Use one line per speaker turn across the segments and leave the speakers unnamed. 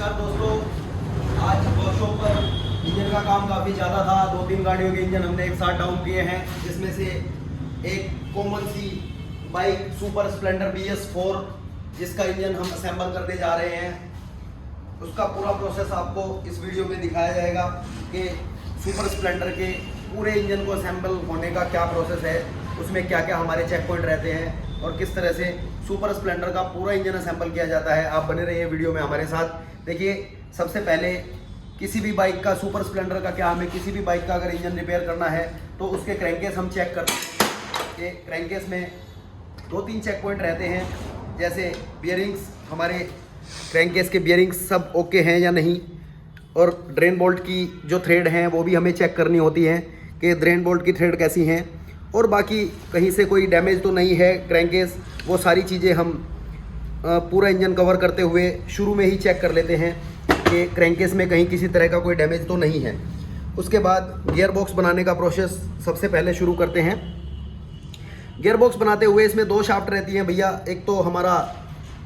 नमस्कार दोस्तों, आज वर्कशॉप पर इंजन का काम काफ़ी ज़्यादा था। 2-3 गाड़ियों के इंजन हमने एक साथ डाउन किए हैं, जिसमें से एक कॉमन सी बाइक सुपर स्प्लेंडर BS4 जिसका इंजन हम असेंबल करने जा रहे हैं। उसका पूरा प्रोसेस आपको इस वीडियो में दिखाया जाएगा कि सुपर स्प्लेंडर के पूरे इंजन को असेंबल होने का क्या प्रोसेस है, उसमें क्या क्या हमारे चेक पॉइंट रहते हैं और किस तरह से सुपर स्प्लेंडर का पूरा इंजन असेंबल किया जाता है। आप बने रहिए वीडियो में हमारे साथ। देखिए, सबसे पहले किसी भी बाइक का, सुपर स्प्लेंडर का क्या, हमें किसी भी बाइक का अगर इंजन रिपेयर करना है तो उसके क्रैंकेस हम चेक करते हैं कि क्रैंकेस में 2-3 चेक पॉइंट रहते हैं। जैसे बियरिंग्स, हमारे क्रैंकेस के बियरिंग्स सब ओके हैं या नहीं, और ड्रेन बोल्ट की जो थ्रेड हैं वो भी हमें चेक करनी होती है कि ड्रेन बोल्ट की थ्रेड कैसी हैं, और बाकी कहीं से कोई डैमेज तो नहीं है क्रैंकेस। वो सारी चीज़ें हम पूरा इंजन कवर करते हुए शुरू में ही चेक कर लेते हैं कि क्रैंकेस में कहीं किसी तरह का कोई डैमेज तो नहीं है। उसके बाद गियर बॉक्स बनाने का प्रोसेस सबसे पहले शुरू करते हैं। गियर बॉक्स बनाते हुए इसमें 2 शाफ्ट रहती हैं भैया, एक तो हमारा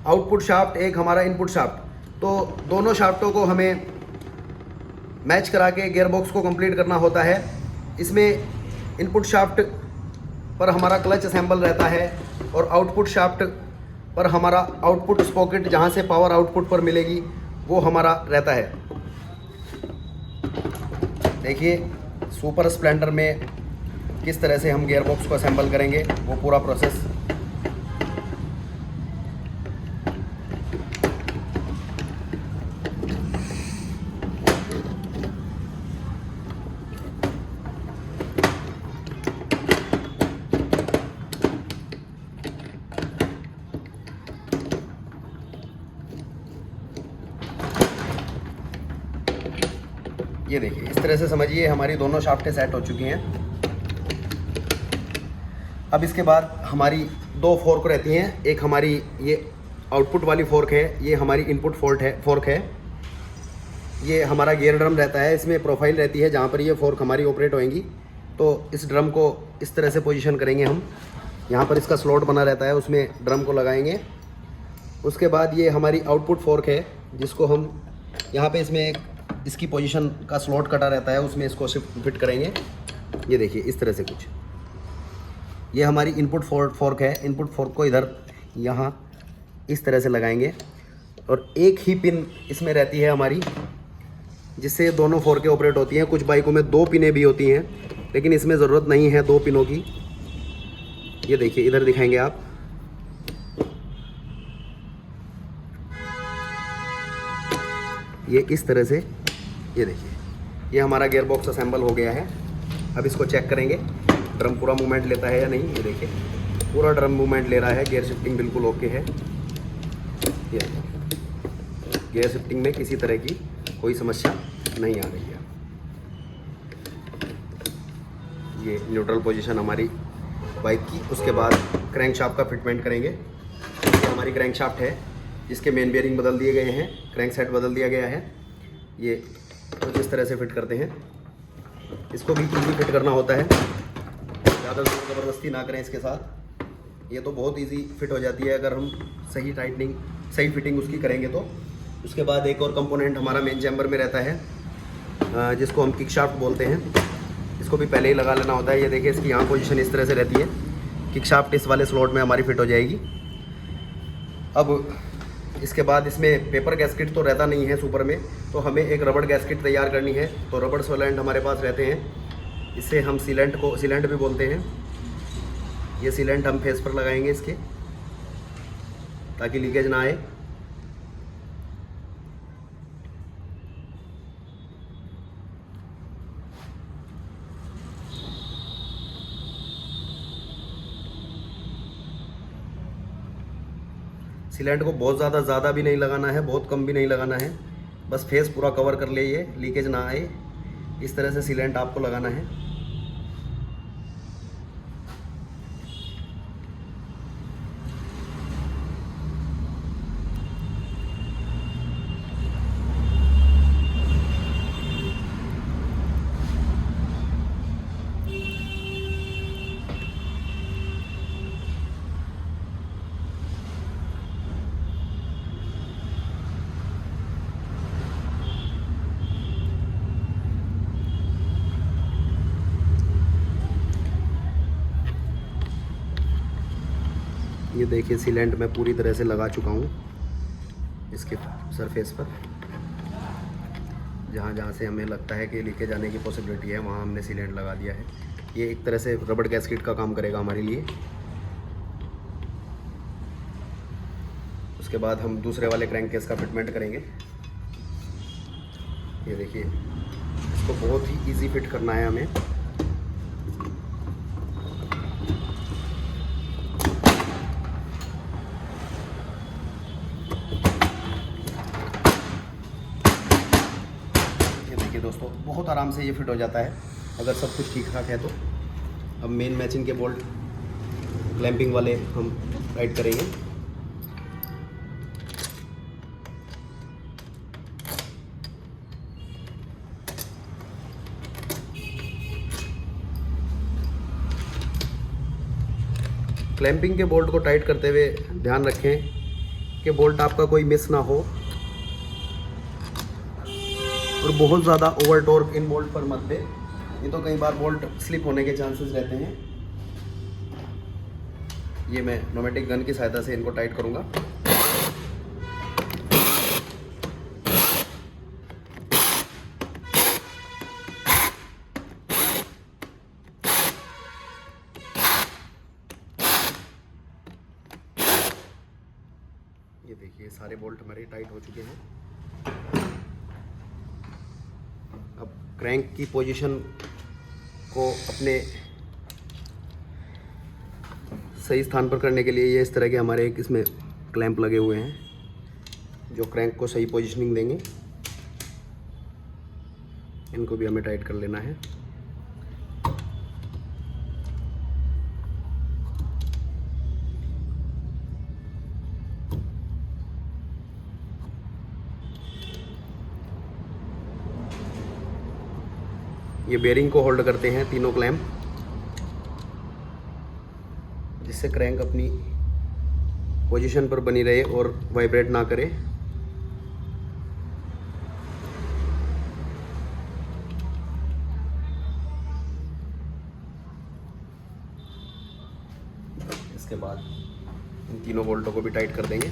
आउटपुट शाफ्ट, एक हमारा इनपुट शाफ्ट। तो दोनों शाफ्टों को हमें मैच करा के गियर बॉक्स को कंप्लीट करना होता है। इसमें इनपुट शाफ्ट पर हमारा क्लच असेंबल रहता है और आउटपुट शाफ्ट पर हमारा आउटपुट स्पॉकेट, जहाँ से पावर आउटपुट पर मिलेगी, वो हमारा रहता है। देखिए सुपर स्प्लेंडर में किस तरह से हम गियर बॉक्स को असेंबल करेंगे, वो पूरा प्रोसेस। ये देखिए, इस तरह से समझिए हमारी दोनों शाफ्टें सेट हो चुकी हैं। अब इसके बाद हमारी 2 फोर्क रहती हैं। एक हमारी ये आउटपुट वाली फोर्क है, ये हमारी इनपुट फोर्क है। ये हमारा गियर ड्रम रहता है, इसमें प्रोफाइल रहती है जहाँ पर ये फोर्क हमारी ऑपरेट होएंगी। तो इस ड्रम को इस तरह से पोजीशन करेंगे हम। यहाँ पर इसका स्लॉट बना रहता है, उसमें ड्रम को लगाएंगे। उसके बाद ये हमारी आउटपुट फोर्क है, जिसको हम यहाँ पे इसमें एक इसकी पोजीशन का स्लॉट कटा रहता है, उसमें इसको फिट करेंगे। ये देखिए इस तरह से कुछ। ये हमारी इनपुट फोर्क है। इनपुट फोर्क को इधर यहाँ इस तरह से लगाएंगे, और एक ही पिन इसमें रहती है हमारी, जिससे दोनों फोर्कें ऑपरेट होती हैं। कुछ बाइकों में 2 पिनें भी होती हैं, लेकिन इसमें ज़रूरत नहीं है 2 पिनों की। ये देखिए, इधर दिखाएंगे आप। ये इस तरह से, ये देखिए, ये हमारा गियर बॉक्स असेंबल हो गया है। अब इसको चेक करेंगे ड्रम पूरा मूवमेंट लेता है या नहीं। ये देखिए, पूरा ड्रम मूवमेंट ले रहा है, गियर शिफ्टिंग बिल्कुल ओके है। ये गियर शिफ्टिंग में किसी तरह की कोई समस्या नहीं आ रही है। ये न्यूट्रल पोजीशन हमारी बाइक की। उसके बाद क्रैंक शाफ्ट का फिटमेंट करेंगे। ये हमारी क्रैंक शाफ्ट है, जिसके मेन बेयरिंग बदल दिए गए हैं, क्रैंक सेट बदल दिया गया है। ये कुछ इस तरह से फिट करते हैं। इसको भी इजी फिट करना होता है, ज़्यादा ज़बरदस्ती ना करें इसके साथ। ये तो बहुत इजी फिट हो जाती है अगर हम सही टाइटनिंग, सही फिटिंग उसकी करेंगे तो। उसके बाद एक और कंपोनेंट हमारा मेन चैम्बर में रहता है, जिसको हम किक शाफ्ट बोलते हैं। इसको भी पहले ही लगा लेना होता है। ये देखिए, इसकी यहाँ पोजीशन इस तरह से रहती है। किक शाफ्ट इस वाले स्लॉट में हमारी फिट हो जाएगी। अब इसके बाद इसमें पेपर गैस्केट तो रहता नहीं है सुपर में, तो हमें एक रबड़ गैस्केट तैयार करनी है। तो रबड़ सोलेंट हमारे पास रहते हैं, इससे हम सीलेंट भी बोलते हैं। ये सीलेंट हम फेस पर लगाएंगे इसके, ताकि लीकेज ना आए। सीलेंट को बहुत ज़्यादा भी नहीं लगाना है, बहुत कम भी नहीं लगाना है, बस फेस पूरा कवर कर ले, ये लीकेज ना आए। इस तरह से सीलेंट आपको लगाना है। ये देखिए सीलेंट मैं पूरी तरह से लगा चुका हूँ इसके सरफेस पर। जहाँ जहाँ से हमें लगता है कि लीकेज आने की पॉसिबिलिटी है वहाँ हमने सीलेंट लगा दिया है। ये एक तरह से रबड़ गैस्केट का काम करेगा हमारे लिए। उसके बाद हम दूसरे वाले क्रैंक केस का फिटमेंट करेंगे। ये देखिए इसको बहुत ही इजी फिट करना है हमें। ये देखिए दोस्तों बहुत आराम से ये फिट हो जाता है अगर सब कुछ ठीक ठाक है तो। अब मेन मैचिंग के बोल्ट क्लैंपिंग वाले हम टाइट करेंगे। क्लैंपिंग के बोल्ट को टाइट करते हुए ध्यान रखें कि बोल्ट आपका कोई मिस ना हो और बहुत ज़्यादा ओवर टॉर्क इन बोल्ट पर मत दे, ये तो कई बार बोल्ट स्लिप होने के चांसेस रहते हैं। ये मैं नोमेटिक गन की सहायता से इनको टाइट करूँगा। ये देखिए सारे बोल्ट हमारे टाइट हो चुके हैं। अब क्रैंक की पोजीशन को अपने सही स्थान पर करने के लिए ये इस तरह के हमारे एक इसमें क्लैंप लगे हुए हैं जो क्रैंक को सही पोजीशनिंग देंगे। इनको भी हमें टाइट कर लेना है। ये बेरिंग को होल्ड करते हैं तीनों क्लैंप, जिससे क्रैंक अपनी पोजीशन पर बनी रहे और वाइब्रेट ना करे। इसके बाद इन तीनों बोल्टों को भी टाइट कर देंगे।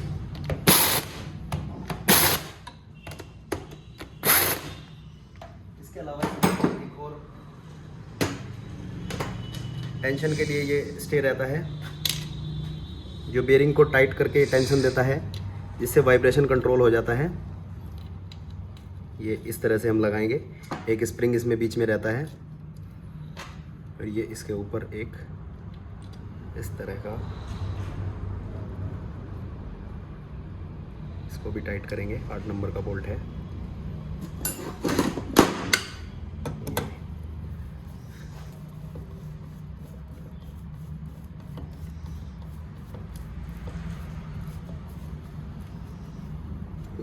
इसके अलावा एक और टेंशन के लिए ये स्टे रहता है जो बेरिंग को टाइट करके टेंशन देता है, जिससे वाइब्रेशन कंट्रोल हो जाता है। ये इस तरह से हम लगाएंगे। एक स्प्रिंग इसमें बीच में रहता है और ये इसके ऊपर एक इस तरह का, इसको भी टाइट करेंगे। 8 नंबर का बोल्ट है।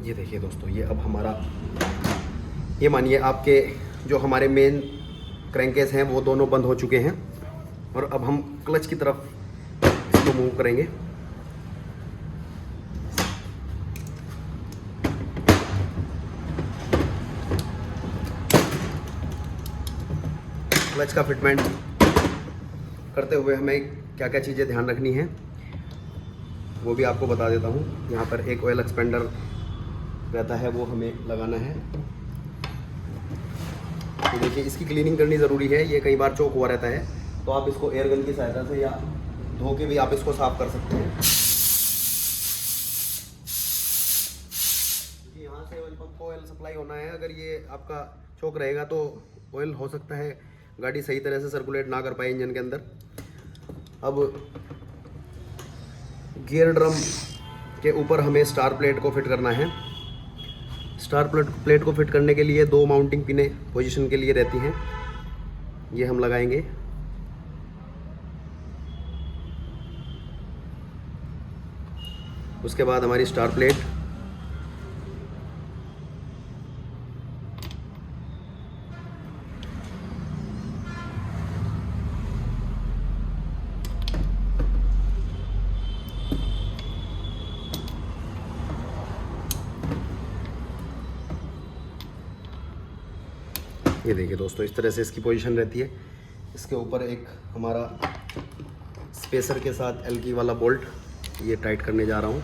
ये देखिए दोस्तों, ये अब हमारा, ये मानिए आपके जो हमारे मेन क्रैंकेस हैं वो दोनों बंद हो चुके हैं और अब हम क्लच की तरफ इसको मूव करेंगे। क्लच का फिटमेंट करते हुए हमें क्या क्या चीज़ें ध्यान रखनी है वो भी आपको बता देता हूँ। यहाँ पर एक ऑयल एक्सपेंडर रहता है, वो हमें लगाना है। तो देखिए इसकी क्लीनिंग करनी ज़रूरी है, ये कई बार चोक हुआ रहता है, तो आप इसको एयर गन की सहायता से या धो के भी आप इसको साफ़ कर सकते हैं। क्योंकि यहाँ से ऑयल पंप को ऑयल सप्लाई होना है, अगर ये आपका चोक रहेगा तो ऑयल हो सकता है गाड़ी सही तरह से सर्कुलेट ना कर पाए इंजन के अंदर। अब गियर ड्रम के ऊपर हमें स्टार प्लेट को फिट करना है। स्टार प्लेट को फिट करने के लिए 2 माउंटिंग पिनें पोजीशन के लिए रहती हैं, ये हम लगाएंगे। उसके बाद हमारी स्टार प्लेट ये देखिए दोस्तों, इस तरह से इसकी पोजीशन रहती है। इसके ऊपर एक हमारा स्पेसर के साथ एल्की वाला बोल्ट ये टाइट करने जा रहा हूँ।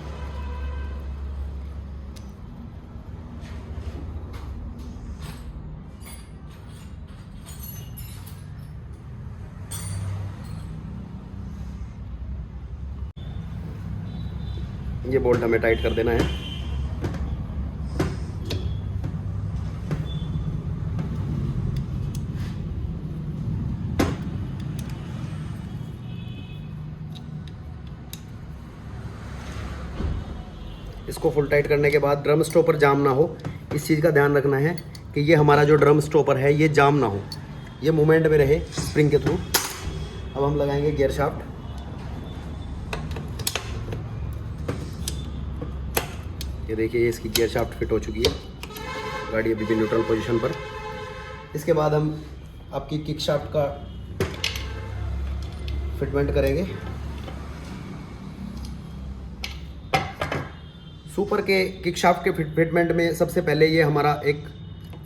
ये बोल्ट हमें टाइट कर देना है। इसको फुल टाइट करने के बाद ड्रम स्टॉपर जाम ना हो, इस चीज़ का ध्यान रखना है कि ये हमारा जो ड्रम स्टॉपर है ये जाम ना हो, ये मूवमेंट में रहे स्प्रिंग के थ्रू। अब हम लगाएंगे गियर शाफ्ट। ये देखिए, ये इसकी गियर शाफ्ट फिट हो चुकी है, गाड़ी अभी भी न्यूट्रल पोजीशन पर। इसके बाद हम आपकी किक शाफ्ट का फिटमेंट करेंगे। सुपर के किक शाफ्ट के फिटमेंट में सबसे पहले ये हमारा एक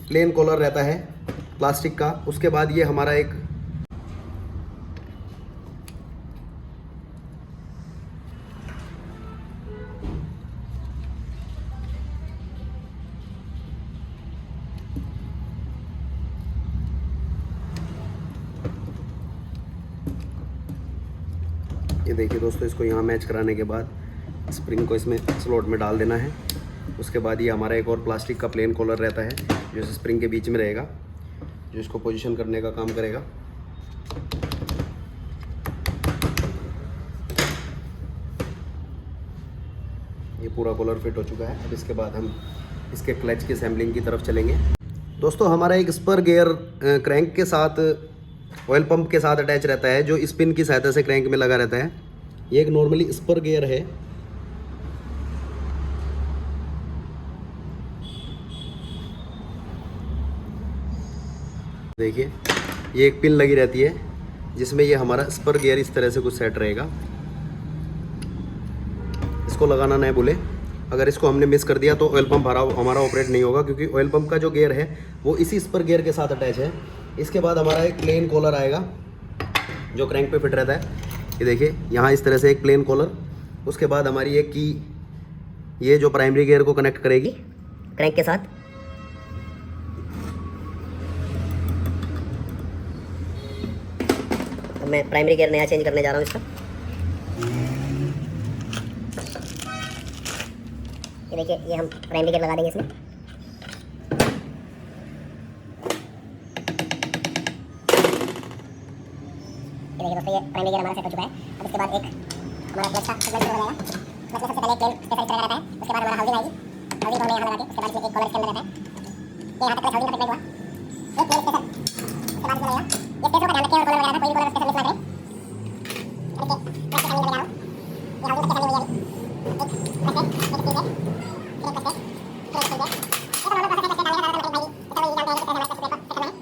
प्लेन कॉलर रहता है प्लास्टिक का, उसके बाद ये हमारा एक ये देखिए दोस्तों, इसको यहाँ मैच कराने के बाद स्प्रिंग को इसमें स्लॉट में डाल देना है। उसके बाद ये हमारा एक और प्लास्टिक का प्लेन कॉलर रहता है जो इस स्प्रिंग के बीच में रहेगा, जो इसको पोजीशन करने का काम करेगा। ये पूरा कॉलर फिट हो चुका है। अब इसके बाद हम इसके क्लच की असेंबलिंग की तरफ चलेंगे। दोस्तों, हमारा एक स्पर गियर क्रैंक के साथ ऑयल पंप के साथ अटैच रहता है, जो स्पिन की सहायता से क्रैंक में लगा रहता है। ये एक नॉर्मली स्पर गियर है। देखिए, ये एक पिन लगी रहती है जिसमें ये हमारा स्पर गियर इस तरह से कुछ सेट रहेगा। इसको लगाना नहीं भूले, अगर इसको हमने मिस कर दिया तो ऑयल पंप हमारा ऑपरेट नहीं होगा, क्योंकि ऑयल पंप का जो गियर है वो इसी स्पर गियर के साथ अटैच है। इसके बाद हमारा एक प्लेन कॉलर आएगा जो क्रैंक पे फिट रहता है। ये देखिए, यहाँ इस तरह से एक प्लेन कॉलर। उसके बाद हमारी एक की ये जो प्राइमरी गियर को कनेक्ट करेगी क्रैंक के साथ। अब मैं प्राइमरी गियर नया चेंज करने जा रहा हूँ इसका। ये देखिए, ये हम प्राइमरी गियर लगा देंगे इसमें। ये देखिए दोस्तों, ये प्राइमरी गियर हमारा सेट हो चुका है। अब इसके बाद एक हमारा क्लच का सेगमेंट शुरू हो जाएगा। क्लच में सबसे पहले प्लेन स्पेशल चला रहता है, उसके बाद हमारा हाउसिंग आएगी। हाउसिंग को हमें यहाँ लगा के उसके बाद इसमें एक कॉलर इसके अंदर रहता है। ये यहाँ तक क्लच हाउसिंग का फिटमेंट हुआ। एक प्लेन स्पेशल उसके बाद इसमें लगेगा। ये स्पेशल का ध्यान रखें और कॉलर वगैरह का कोई भी कॉलर स्पेशल मिस ना करें। देखिए, क्लच की असेंबली लगा रहा हूँ। ये हाउसिंग की असेंबली लगी। एक क्लच है, एक स्प्रिंग है, एक क्लच है, एक स्प्रिंग है। ये तो नॉर्मल प्रोसेस है, डालने का ज़्यादा मतलब भाई इतना वही जानते हैं कि कैसे हमारे क्लच को फिट करना है।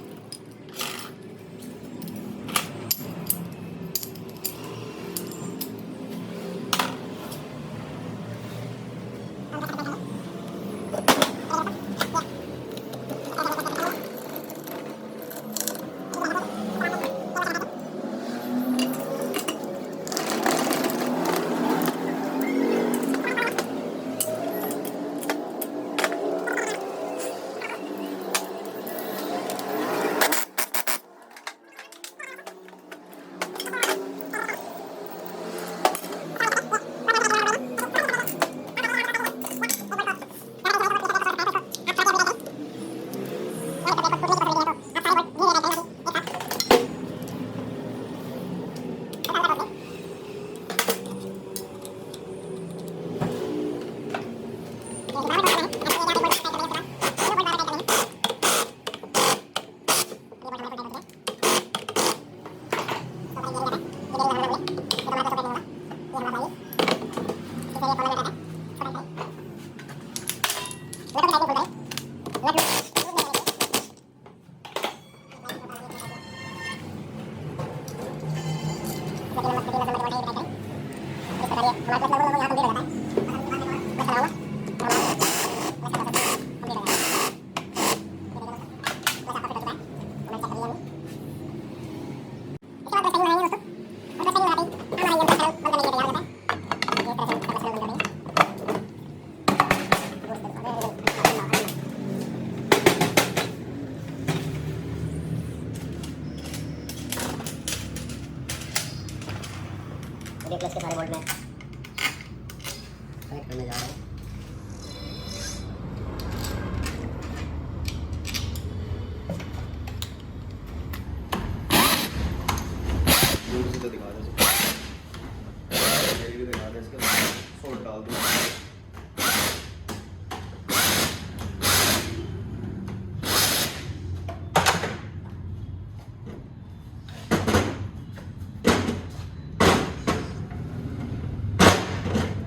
देखिए क्लच के सारे बोल्ट में टाइट करने जा रहे हैं।
तो दिखा दे दिखा दे इसके सोल्ट डाल दूँ।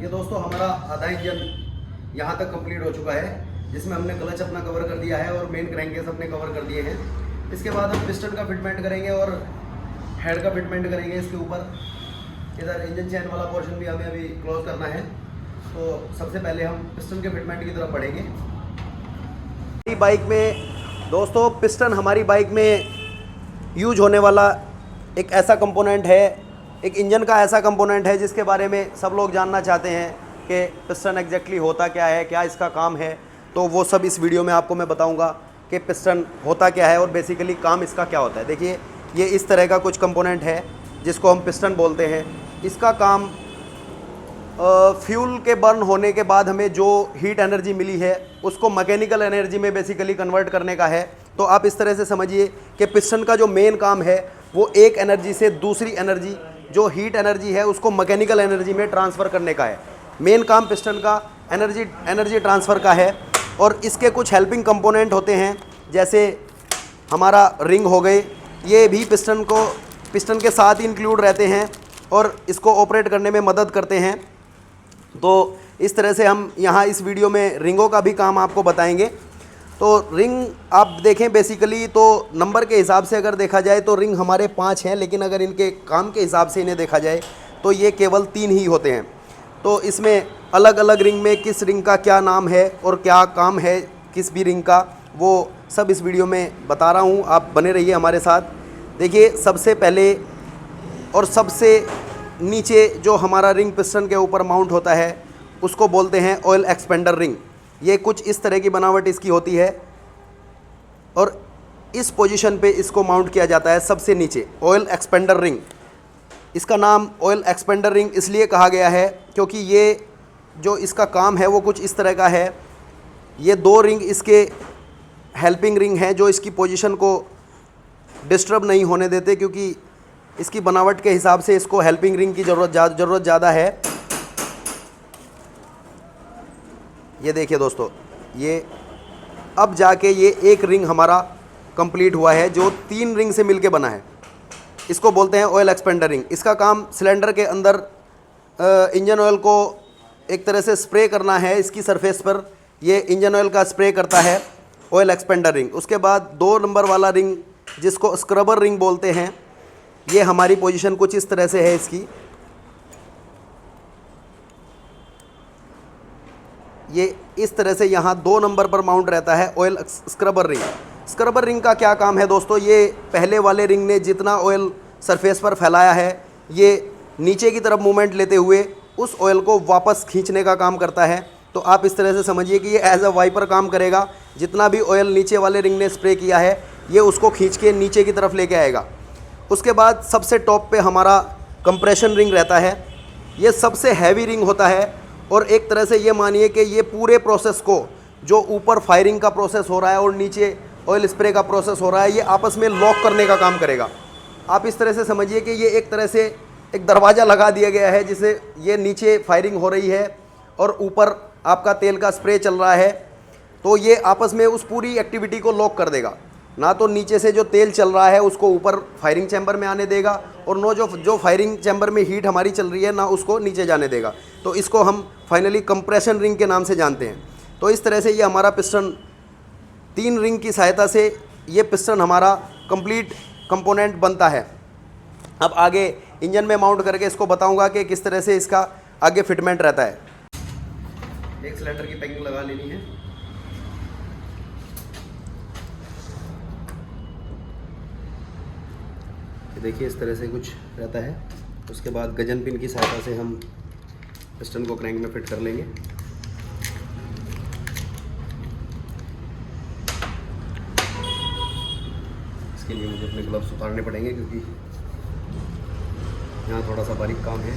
ये दोस्तों हमारा आधा इंजन यहाँ तक कंप्लीट हो चुका है, जिसमें हमने क्लच अपना कवर कर दिया है और मेन क्रैंकेस अपने कवर कर दिए हैं। इसके बाद हम पिस्टन का फिटमेंट करेंगे और हेड का फिटमेंट करेंगे इसके ऊपर। इधर इंजन चैन वाला पोर्शन भी हमें अभी क्लोज करना है। तो सबसे पहले हम पिस्टन के फिटमेंट की तरफ बढ़ेंगे। बाइक में दोस्तों पिस्टन हमारी बाइक में यूज होने वाला एक ऐसा कंपोनेंट है, एक इंजन का ऐसा कंपोनेंट है जिसके बारे में सब लोग जानना चाहते हैं कि पिस्टन एग्जैक्टली होता क्या है, क्या इसका काम है। तो वो सब इस वीडियो में आपको मैं बताऊंगा कि पिस्टन होता क्या है और बेसिकली काम इसका क्या होता है। देखिए ये इस तरह का कुछ कंपोनेंट है जिसको हम पिस्टन बोलते हैं। इसका काम फ्यूल के बर्न होने के बाद हमें जो हीट एनर्जी मिली है उसको मैकेनिकल एनर्जी में बेसिकली कन्वर्ट करने का है। तो आप इस तरह से समझिए कि पिस्टन का जो मेन काम है वो एक एनर्जी से दूसरी एनर्जी, जो हीट एनर्जी है, उसको मैकेनिकल एनर्जी में ट्रांसफ़र करने का है। मेन काम पिस्टन का एनर्जी ट्रांसफ़र का है। और इसके कुछ हेल्पिंग कंपोनेंट होते हैं, जैसे हमारा रिंग हो गए, ये भी पिस्टन के साथ ही इंक्लूड रहते हैं और इसको ऑपरेट करने में मदद करते हैं। तो इस तरह से हम यहाँ इस वीडियो में रिंगों का भी काम आपको बताएंगे। तो रिंग आप देखें बेसिकली तो नंबर के हिसाब से अगर देखा जाए तो रिंग हमारे 5 हैं, लेकिन अगर इनके काम के हिसाब से इन्हें देखा जाए तो ये केवल 3 ही होते हैं। तो इसमें अलग अलग रिंग में किस रिंग का क्या नाम है और क्या काम है किस भी रिंग का, वो सब इस वीडियो में बता रहा हूँ। आप बने रहिए हमारे साथ। देखिए सबसे पहले और सबसे नीचे जो हमारा रिंग पिस्टन के ऊपर माउंट होता है उसको बोलते हैं ऑयल एक्सपेंडर रिंग। ये कुछ इस तरह की बनावट इसकी होती है और इस पोजीशन पे इसको माउंट किया जाता है सबसे नीचे, ऑयल एक्सपेंडर रिंग। इसका नाम ऑयल एक्सपेंडर रिंग इसलिए कहा गया है क्योंकि ये जो इसका काम है वो कुछ इस तरह का है। ये 2 रिंग इसके हेल्पिंग रिंग हैं जो इसकी पोजीशन को डिस्टर्ब नहीं होने देते, क्योंकि इसकी बनावट के हिसाब से इसको हेल्पिंग रिंग की ज़रूरत ज़्यादा है। ये देखिए दोस्तों, ये अब जाके ये एक रिंग हमारा कंप्लीट हुआ है जो 3 रिंग से मिलके बना है। इसको बोलते हैं ऑयल एक्सपेंडर रिंग। इसका काम सिलेंडर के अंदर इंजन ऑयल को एक तरह से स्प्रे करना है। इसकी सरफेस पर ये इंजन ऑयल का स्प्रे करता है ऑयल एक्सपेंडर रिंग। उसके बाद 2 नंबर वाला रिंग जिसको स्क्रबर रिंग बोलते हैं, ये हमारी पोजीशन कुछ इस तरह से है इसकी। ये इस तरह से यहाँ 2 नंबर पर माउंट रहता है oil scrubber ring. Scrubber ring का क्या काम है दोस्तों, ये पहले वाले रिंग ने जितना ऑयल सरफेस पर फैलाया है ये नीचे की तरफ मूवमेंट लेते हुए उस ऑयल को वापस खींचने का काम करता है। तो आप इस तरह से समझिए कि ये एज अ वाइपर काम करेगा। जितना भी ऑयल नीचे वाले रिंग ने स्प्रे किया है ये उसको खींच के नीचे की तरफ लेके आएगा। उसके बाद सबसे टॉप पे हमारा कंप्रेशन रिंग रहता है। ये सबसे हैवी रिंग होता है और एक तरह से ये मानिए कि ये पूरे प्रोसेस को, जो ऊपर फायरिंग का प्रोसेस हो रहा है और नीचे ऑयल स्प्रे का प्रोसेस हो रहा है, ये आपस में लॉक करने का काम करेगा। आप इस तरह से समझिए कि ये एक तरह से एक दरवाज़ा लगा दिया गया है जिसे ये नीचे फायरिंग हो रही है और ऊपर आपका तेल का स्प्रे चल रहा है। तो ये आपस में उस पूरी एक्टिविटी को लॉक कर देगा। ना तो नीचे से जो तेल चल रहा है उसको ऊपर फायरिंग चैम्बर में आने देगा और नो जो फायरिंग चैम्बर में हीट हमारी चल रही है ना उसको नीचे जाने देगा। तो इसको हम फाइनली कंप्रेशन रिंग के नाम से जानते हैं। तो इस तरह से ये हमारा पिस्टन 3 रिंग की सहायता से ये पिस्टन हमारा कंप्लीट कंपोनेंट बनता है। अब आगे इंजन में माउंट करके इसको बताऊंगा कि किस तरह से इसका आगे फिटमेंट रहता है। एक सिलेंडर की पैकिंग लगा लेनी है। देखिए इस तरह से कुछ रहता है। उसके बाद गजन पिन की सहायता से हम पिस्टन को क्रैंक में फिट कर लेंगे। इसके लिए मुझे अपने ग्लव्स उतारने पड़ेंगे क्योंकि यहाँ थोड़ा सा बारीक काम है।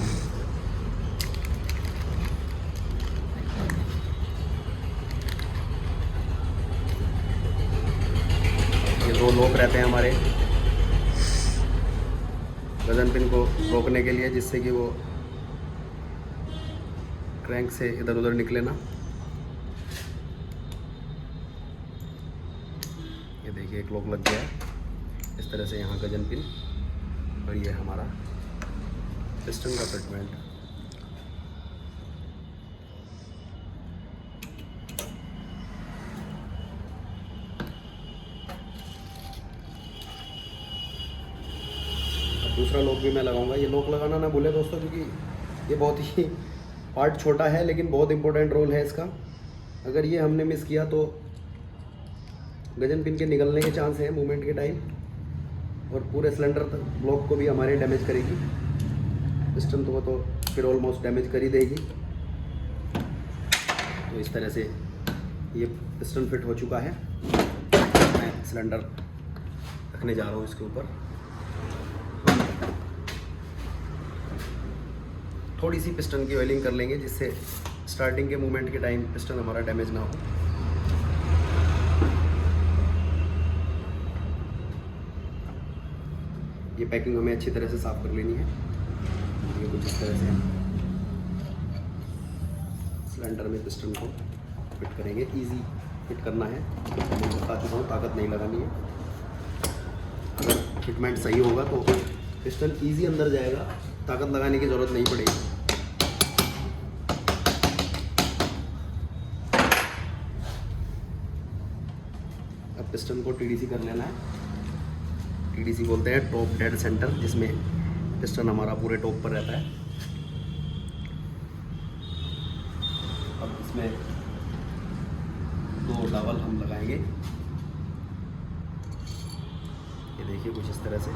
दो लॉक रहते हैं हमारे गजन पिन को रोकने के लिए, जिससे कि वो क्रैंक से इधर उधर निकले ना। ये देखिए एक लॉक लग गया है इस तरह से यहाँ गजन पिन, और ये हमारा पिस्टन का फिटमेंट। दूसरा लॉक भी मैं लगाऊंगा। ये लॉक लगाना ना भूले दोस्तों, क्योंकि ये बहुत ही पार्ट छोटा है लेकिन बहुत इंपॉर्टेंट रोल है इसका। अगर ये हमने मिस किया तो गजन पिन के निकलने के चांस हैं मूवमेंट के टाइम, और पूरे सिलेंडर ब्लॉक को भी हमारे डैमेज करेगी। पिस्टन तो फिर ऑलमोस्ट डैमेज कर ही देगी। तो इस तरह से ये पिस्टन फिट हो चुका है। मैं सिलेंडर रखने जा रहा हूँ इसके ऊपर। थोड़ी सी पिस्टन की ऑयलिंग कर लेंगे, जिससे स्टार्टिंग के मूवमेंट के टाइम पिस्टन हमारा डैमेज ना हो। ये पैकिंग हमें अच्छी तरह से साफ कर लेनी है। ये कुछ इस तरह से सिलेंडर में पिस्टन को फिट करेंगे। इजी फिट करना है, मैं बता चुका हूँ, ताकत नहीं लगानी है। अगर फिटमेंट सही होगा तो पिस्टन इजी अंदर जाएगा, ताकत लगाने की ज़रूरत नहीं पड़ेगी। अब पिस्टन को टीडीसी कर लेना है। टीडीसी बोलते हैं टॉप डेड सेंटर, जिसमें पिस्टन हमारा पूरे टॉप पर रहता है। अब इसमें 2 डावल हम लगाएंगे। ये देखिए कुछ इस तरह से।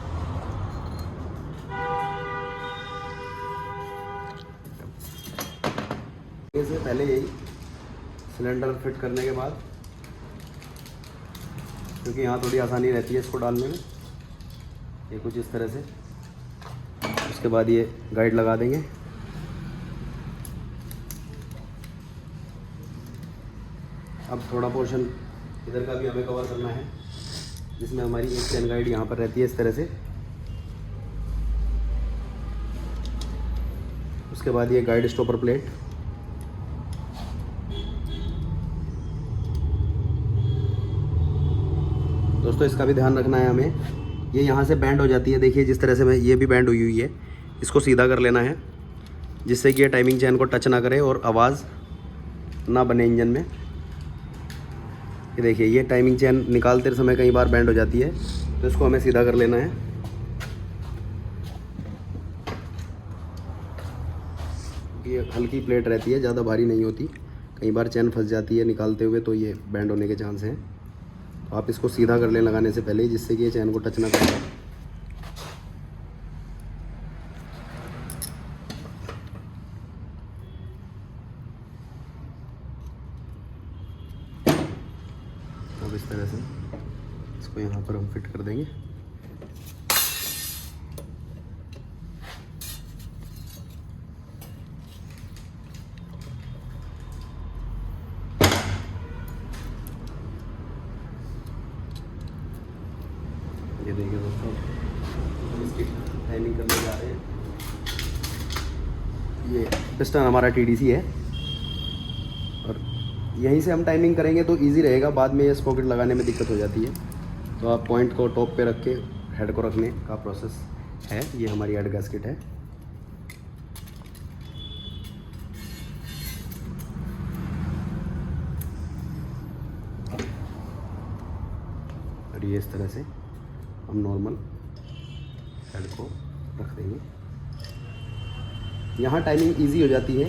से पहले यही सिलेंडर फिट करने के बाद, क्योंकि यहाँ थोड़ी आसानी रहती है इसको डालने में, ये कुछ इस तरह से। उसके बाद ये गाइड लगा देंगे। अब थोड़ा पोर्शन इधर का भी हमें कवर करना है, जिसमें हमारी एक चेन गाइड यहाँ पर रहती है इस तरह से। उसके बाद ये गाइड स्टॉपर प्लेट। दोस्तों इसका भी ध्यान रखना है हमें। ये यहाँ से बैंड हो जाती है, देखिए जिस तरह से मैं, ये भी बैंड हुई हुई है। इसको सीधा कर लेना है, जिससे कि ये टाइमिंग चेन को टच ना करे और आवाज़ ना बने इंजन में। ये देखिए ये टाइमिंग चेन निकालते समय कई बार बैंड हो जाती है, तो इसको हमें सीधा कर लेना है। ये हल्की प्लेट रहती है, ज़्यादा भारी नहीं होती। कई बार चेन फंस जाती है निकालते हुए, तो ये बैंड होने के चांस हैं। तो आप इसको सीधा कर लें लगाने से पहले, जिससे कि ये चैन को टच ना करे। अब इस तरह से इसको यहाँ पर हम फिट कर देंगे। ये देखिए दोस्तों, हम इसकी टाइमिंग करने जा रहे हैं। ये पिस्टन हमारा टीडीसी है, और यहीं से हम टाइमिंग करेंगे तो इजी रहेगा। बाद में ये स्पॉकेट लगाने में दिक्कत हो जाती है, तो आप पॉइंट को टॉप पे रख के हेड को रखने का प्रोसेस है। ये हमारी हेड गैस्केट है। और ये इस तरह से हम नॉर्मल हेड को रख देंगे। यहाँ टाइमिंग इजी हो जाती है।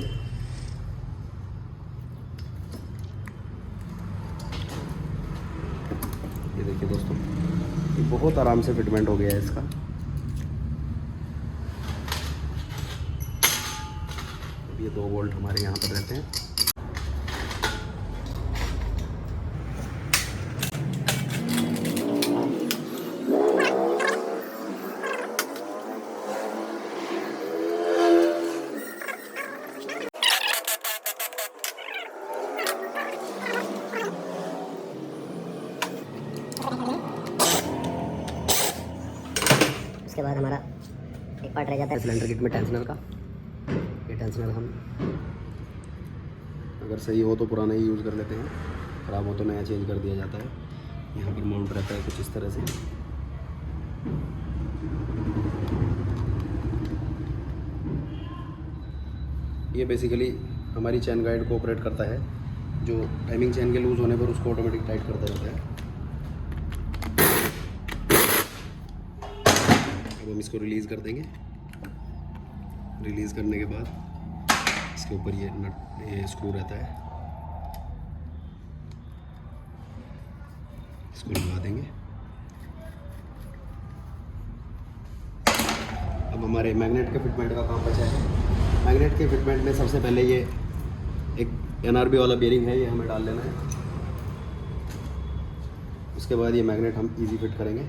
ये देखिए दोस्तों, ये बहुत आराम से फिटमेंट हो गया है इसका। अब ये 2 वोल्ट हमारे यहाँ पर रहते हैं।
इसके बाद हमारा एक पार्ट रह जाता है सिलेंडर किट में टेंशनर का। ये टेंशनर हम
अगर सही हो तो पुराना ही यूज़ कर लेते हैं, ख़राब हो तो नया चेंज कर दिया जाता है। यहाँ पर माउंट रहता है कुछ इस तरह से। ये बेसिकली हमारी चैन गाइड को ऑपरेट करता है, जो टाइमिंग चैन के लूज़ होने पर उसको ऑटोमेटिक टाइट करता रहता है। अब हम इसको रिलीज़ कर देंगे। रिलीज़ करने के बाद इसके ऊपर ये स्क्रू रहता है, इसको लगा देंगे। अब हमारे मैग्नेट के फिटमेंट का काम बचा है। मैग्नेट के फिटमेंट में सबसे पहले ये एक NRB वाला बेयरिंग है, ये हमें डाल लेना है। उसके बाद ये मैग्नेट हम इजी फिट करेंगे,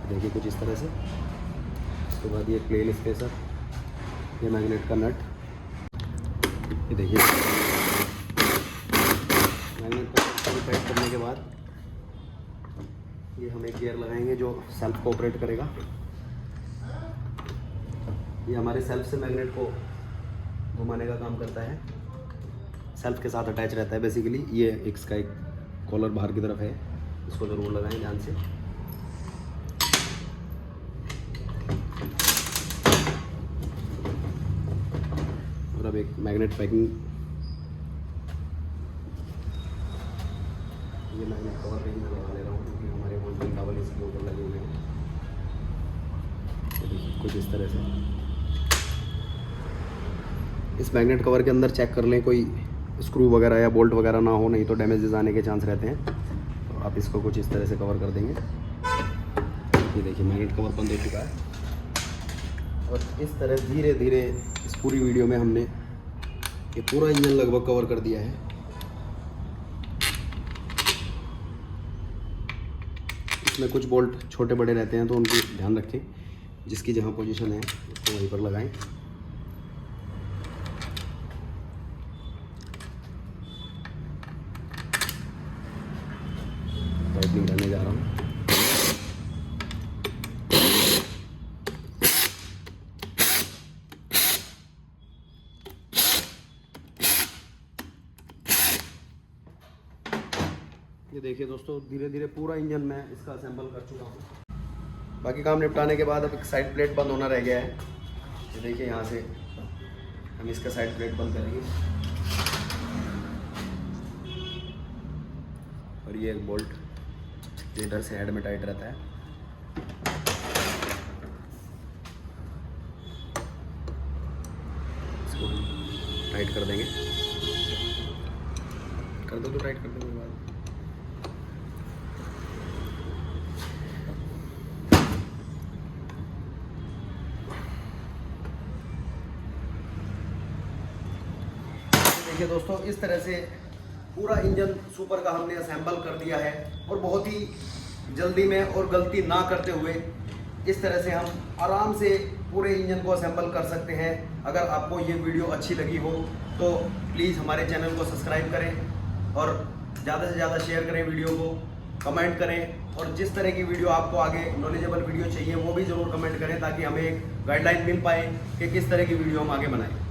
देखिए कुछ इस तरह से। उसके बाद ये प्लेन स्पेसर, ये मैग्नेट का नट, ये देखिए मैग्नेट का टाइट करने के बाद ये हम एक गियर लगाएंगे जो सेल्फ को ऑपरेट करेगा। ये हमारे सेल्फ से मैग्नेट को घुमाने का काम करता है, सेल्फ के साथ अटैच रहता है बेसिकली। ये इसका एक कॉलर बाहर की तरफ है, इसको ज़रूर लगाएं ध्यान से। और अब एक मैग्नेट पैकिंग, ये मैग्नेट कवर पैकिंग लगा ले रहा हूँ क्योंकि हमारे वोल्टिंग केबल इसके ऊपर लगे हुए हैं। तो देखिए कुछ इस तरह से। इस मैग्नेट कवर के अंदर चेक कर लें कोई स्क्रू वगैरह या बोल्ट वगैरह ना हो, नहीं तो डैमेजेस आने के चांस रहते हैं। तो आप इसको कुछ इस तरह से कवर कर देंगे। ये देखिए मैग्नेट कवर बंद हो चुका है। और इस तरह धीरे धीरे इस पूरी वीडियो में हमने ये पूरा इंजन लगभग कवर कर दिया है। इसमें कुछ बोल्ट छोटे बड़े रहते हैं तो उनकी ध्यान रखें, जिसकी जहाँ पोजीशन है उसको वहीं पर लगाएं। टाइटनिंग करने जा रहा हूँ। ये देखिए दोस्तों, धीरे धीरे पूरा इंजन मैं इसका असेंबल कर चुका हूँ। बाकी काम निपटाने के बाद अब एक साइड प्लेट बंद होना रह गया है। ये देखिए यहाँ से हम इसका साइड प्लेट बंद करेंगे। और ये एक बोल्ट लीडर से हेड में टाइट रहता है। इसको टाइट कर देंगे। कर दो तो टाइट कर देंगे बाद। देखिए दोस्तों, इस तरह से पूरा इंजन सुपर का हमने असेंबल कर दिया है और बहुत ही जल्दी में और गलती ना करते हुए इस तरह से हम आराम से पूरे इंजन को असेंबल कर सकते हैं। अगर आपको ये वीडियो अच्छी लगी हो तो प्लीज़ हमारे चैनल को सब्सक्राइब करें और ज़्यादा से ज़्यादा शेयर करें वीडियो को, कमेंट करें। और जिस तरह की वीडियो आपको आगे नॉलेजेबल वीडियो चाहिए वो भी ज़रूर कमेंट करें, ताकि हमें एक गाइडलाइन मिल पाए कि किस तरह की वीडियो हम आगे बनाएं।